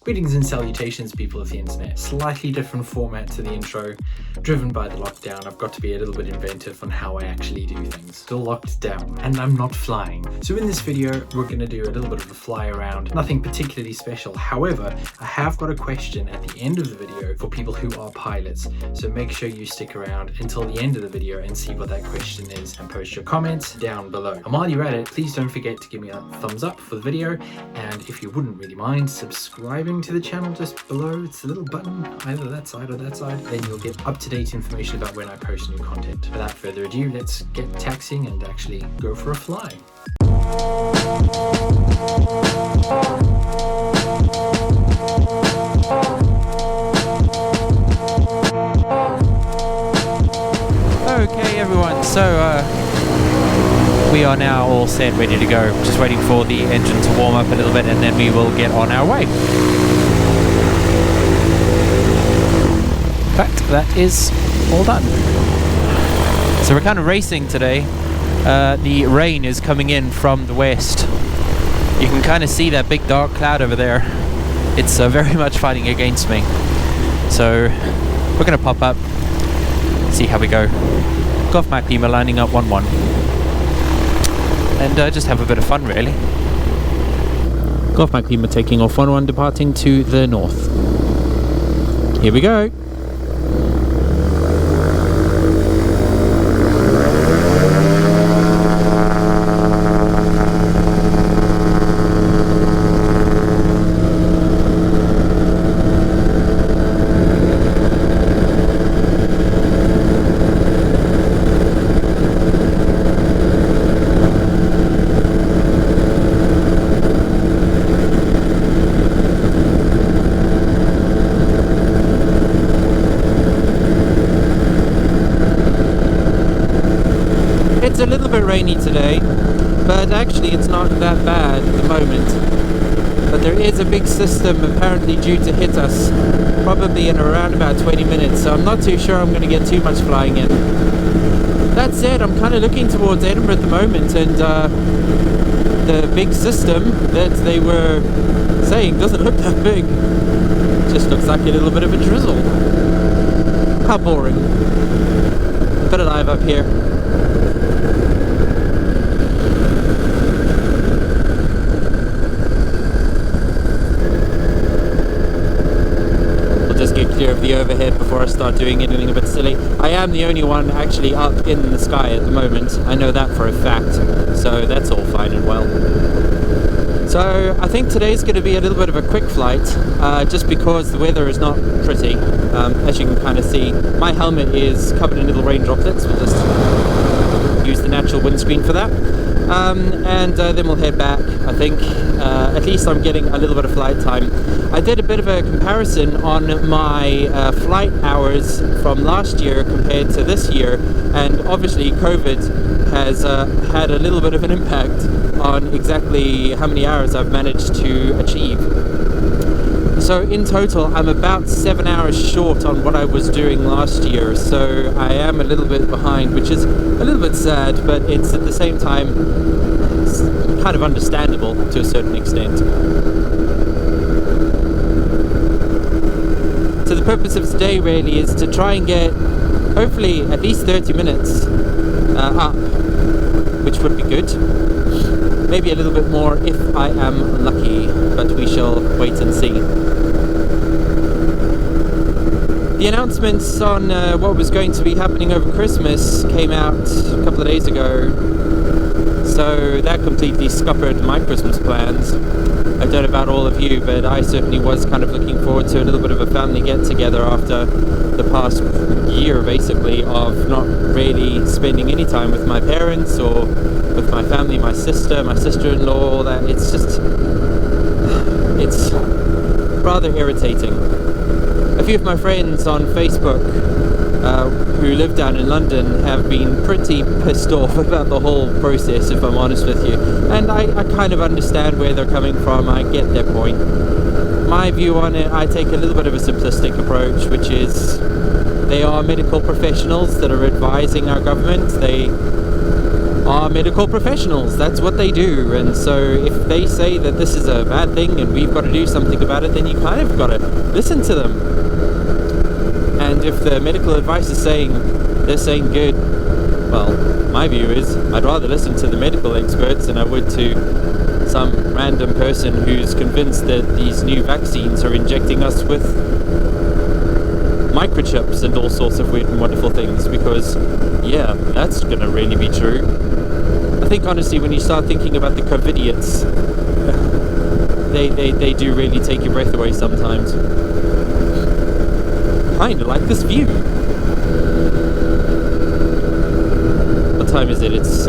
Greetings and salutations, people of the internet. Slightly different format to the intro. Driven by the lockdown, I've got to be a little bit inventive on how I actually do things. Still locked down, and I'm not flying. So in this video, we're going to do a little bit of a fly around. Nothing particularly special. However, I have got a question at the end of the video for people who are pilots. So make sure you stick around until the end of the video and see what that question is and post your comments down below. And while you're at it, please don't forget to give me a thumbs up for the video. And if you wouldn't really mind subscribing to the channel just below, it's a little button either that side or that side, then you'll get up-to-date information about when I post new content. Without further ado, let's get taxiing and actually go for a fly. Okay everyone, so we are now all set, ready to go. Just waiting for the engine to warm up a little bit and then we will get on our way. In fact, that is all done. So we're kind of racing today. The rain is coming in from the west. You can kind of see that big dark cloud over there. It's very much fighting against me. So we're going to pop up, see how we go. Golf Mike Lima lining up 1-1. And just have a bit of fun, really. Golf Mike Lima taking off 1-1, departing to the north. Here we go. It's a little bit rainy today, but actually it's not that bad at the moment. But there is a big system apparently due to hit us, probably in around about 20 minutes, so I'm not too sure I'm going to get too much flying in. That said, I'm kind of looking towards Edinburgh at the moment, and the big system that they were saying doesn't look that big. It just looks like a little bit of a drizzle. How boring. Bit alive up here. Get clear of the overhead before I start doing anything a bit silly. I am the only one actually up in the sky at the moment. I know that for a fact, so that's all fine and well. So I think today's going to be a little bit of a quick flight, just because the weather is not pretty. As you can kind of see, my helmet is covered in little rain droplets. We'll just use the natural windscreen for that. And then we'll head back. I think at least I'm getting a little bit of flight time. I did a bit of a comparison on my flight hours from last year compared to this year, and obviously COVID has had a little bit of an impact on exactly how many hours I've managed to achieve. So in total I'm about 7 hours short on what I was doing last year, so I am a little bit behind, which is a little bit sad, but it's at the same time kind of understandable to a certain extent. So the purpose of today really is to try and get hopefully at least 30 minutes up, which would be good. Maybe a little bit more if I am lucky, but we shall wait and see. The announcements on what was going to be happening over Christmas came out a couple of days ago, so that completely scuppered my Christmas plans. I don't know about all of you, but I certainly was kind of looking forward to a little bit of a family get-together after the past year, basically, of not really spending any time with my parents or with my family, my sister-in-law, all that. It's just, it's rather irritating. A few of my friends on Facebook who live down in London have been pretty pissed off about the whole process, if I'm honest with you. And I kind of understand where they're coming from. I get their point. My view on it, I take a little bit of a simplistic approach, which is they are medical professionals that are advising our government. They are medical professionals. That's what they do. And so if they say that this is a bad thing and we've got to do something about it, then you kind of got to listen to them. And if the medical advice is saying they're saying good, well, my view is I'd rather listen to the medical experts than I would to some random person who's convinced that these new vaccines are injecting us with microchips and all sorts of weird and wonderful things, because yeah, that's gonna really be true. I think honestly when you start thinking about the COVIDiots, they do really take your breath away sometimes. Kinda like this view. What time is it? It's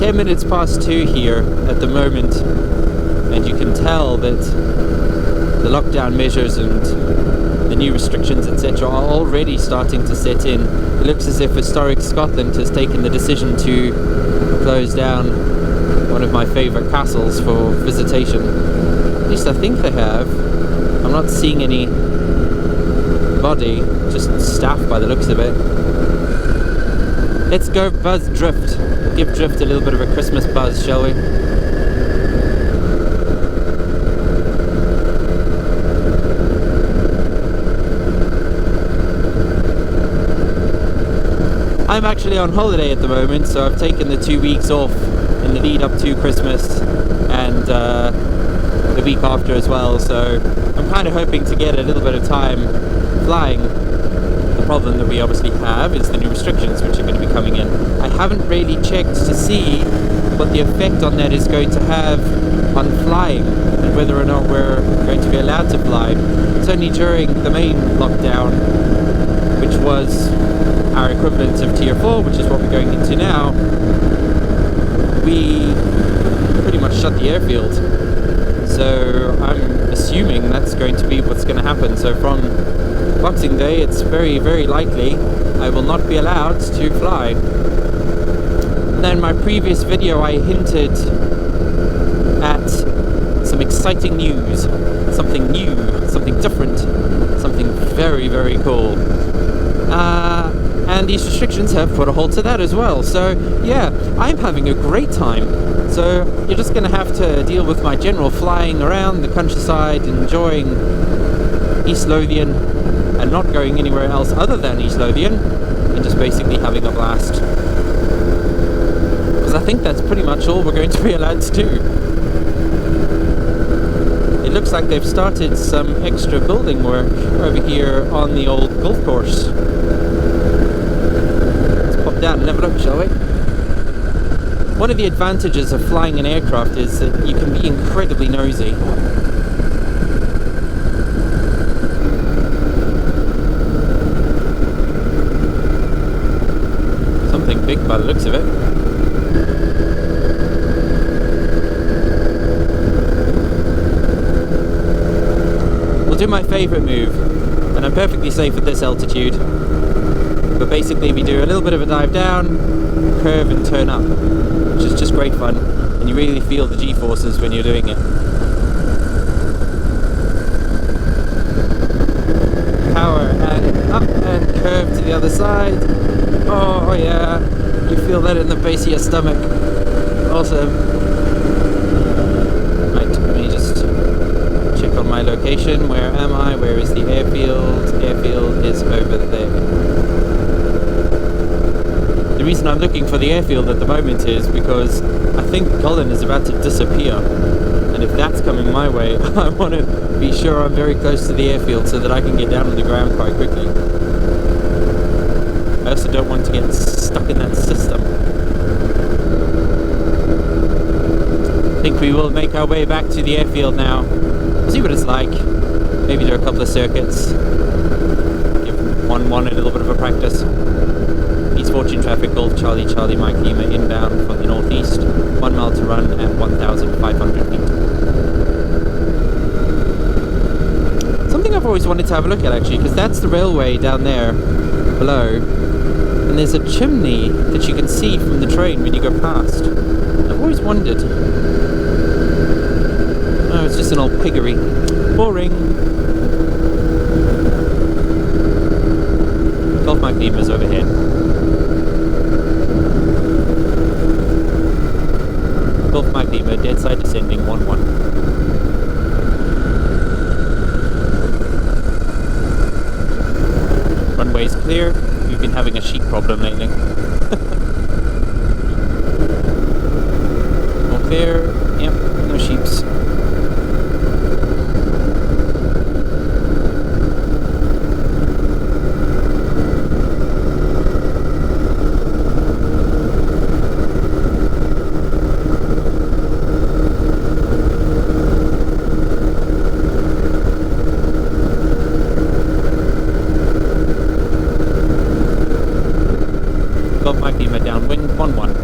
10 minutes past 2 here at the moment, and you can tell that the lockdown measures and the new restrictions, etc., are already starting to set in. It looks as if historic Scotland has taken the decision to close down one of my favourite castles for visitation. At least I think they have. I'm not seeing any body, just staff by the looks of it. Let's go buzz Drift. Give Drift a little bit of a Christmas buzz, shall we? I'm actually on holiday at the moment, so I've taken the 2 weeks off in the lead up to Christmas and the week after as well, so I'm kind of hoping to get a little bit of time flying. The problem that we obviously have is the new restrictions which are going to be coming in. I haven't really checked to see what the effect on that is going to have on flying and whether or not we're going to be allowed to fly. Certainly during the main lockdown, which was our equivalent of Tier 4, which is what we're going into now, we pretty much shut the airfield. So I'm assuming that's going to be what's going to happen. So from Boxing Day, it's very, very likely I will not be allowed to fly. Now in my previous video I hinted at some exciting news, something new, something different, something very, very cool. And these restrictions have put a halt to that as well. So yeah, I'm having a great time. So you're just going to have to deal with my general flying around the countryside, enjoying East Lothian and not going anywhere else other than East Lothian, and just basically having a blast. Because I think that's pretty much all we're going to be allowed to do. It looks like they've started some extra building work over here on the old golf course. Let's pop down and have a look, shall we? One of the advantages of flying an aircraft is that you can be incredibly nosy. Something big by the looks of it. We'll do my favourite move, and I'm perfectly safe at this altitude. But basically we do a little bit of a dive down, curve and turn up, which is just great fun, and you really feel the G-forces when you're doing it. Power and up and curve to the other side. Oh yeah, you feel that in the base of your stomach. Awesome. Right, let me just check on my location. Where am I? Where is the airfield? Airfield is over there. The reason I'm looking for the airfield at the moment is because I think Golan is about to disappear, and if that's coming my way, I want to be sure I'm very close to the airfield so that I can get down on the ground quite quickly. I also don't want to get stuck in that system. I think we will make our way back to the airfield now. See what it's like. Maybe do a couple of circuits. Give 1-1 a little bit of a practice. East Fortune traffic, Golf Charlie Charlie Mike Lima inbound from the northeast, 1 mile to run at 1,500 feet. Something I've always wanted to have a look at actually, because that's the railway down there below, and there's a chimney that you can see from the train when you go past. I've always wondered. Oh, it's just an old piggery. Boring. Golf Mike Lima's overhead. Golf Mike Lima, dead side descending 1-1. Runway's clear. We've been having a sheep problem lately. All clear. Yep, no sheeps. Golf Mike Lima downwind 1-1.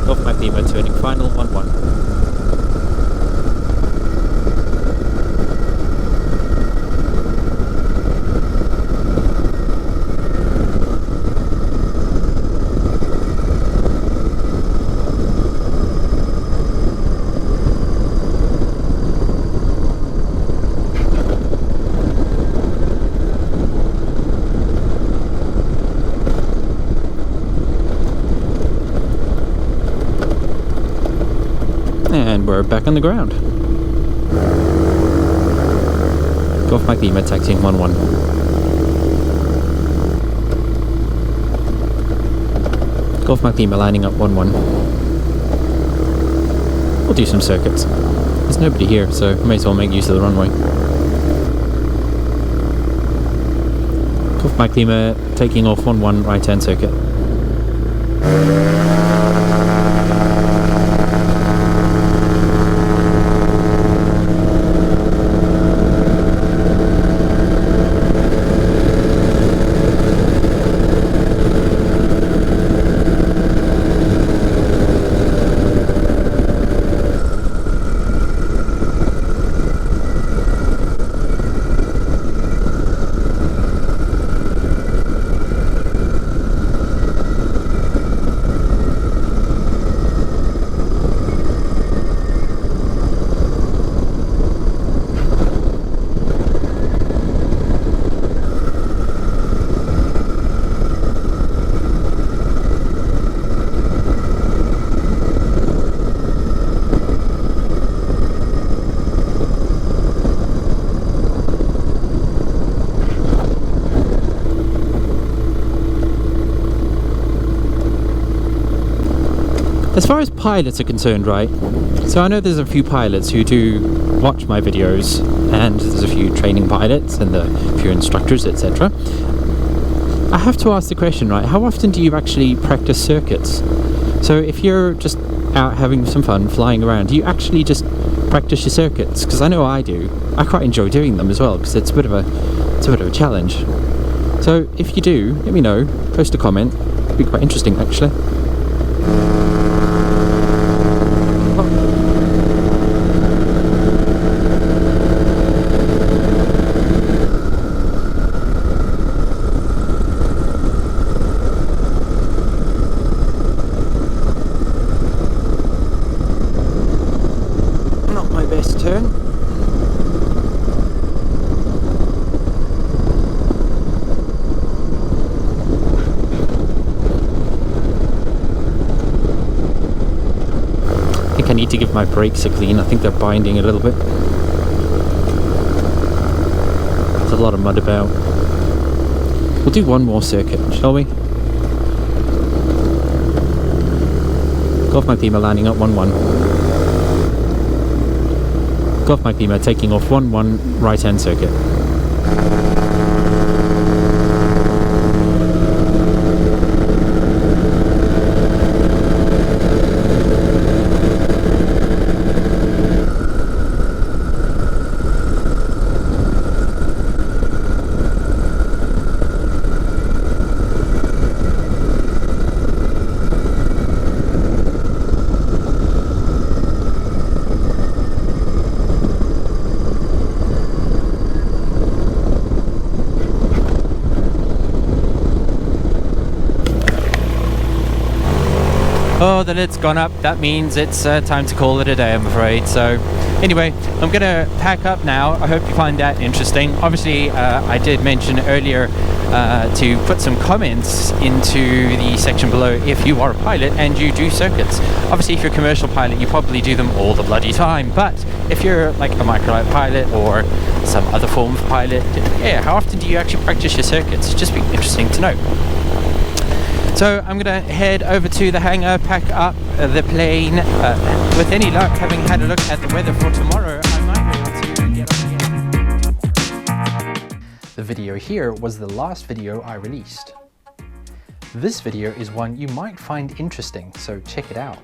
Golf Mike Lima turning final 1-1. And we're back on the ground. Golf Mike Lima taxiing 1-1. Golf Mike Lima lining up 1-1. We'll do some circuits. There's nobody here, so may as well make use of the runway. Golf Mike Lima taking off 1-1 right hand circuit. As far as pilots are concerned, right, so I know there's a few pilots who do watch my videos, and there's a few training pilots and a few instructors, etc. I have to ask the question, right, how often do you actually practice circuits? So if you're just out having some fun flying around, do you actually just practice your circuits? Because I know I do. I quite enjoy doing them as well, because it's a bit of a challenge. So if you do, let me know, post a comment. It'd be quite interesting actually. Not my best turn. I think I need to give my brakes a clean. I think they're binding a little bit. There's a lot of mud about. We'll do one more circuit, shall we? Golf Mike Lima lining up 1-1. Golf Mike Lima taking off 1-1 right hand circuit. Oh, the lid's gone up. That means it's time to call it a day, I'm afraid. So anyway, I'm gonna pack up now. I hope you find that interesting. Obviously, I did mention earlier to put some comments into the section below if you are a pilot and you do circuits. Obviously, if you're a commercial pilot, you probably do them all the bloody time. But if you're like a Microlight pilot or some other form of pilot, yeah, how often do you actually practice your circuits? It'd just be interesting to know. So I'm going to head over to the hangar, pack up the plane. With any luck, having had a look at the weather for tomorrow, I might be able to get on again. The video here was the last video I released. This video is one you might find interesting, so check it out.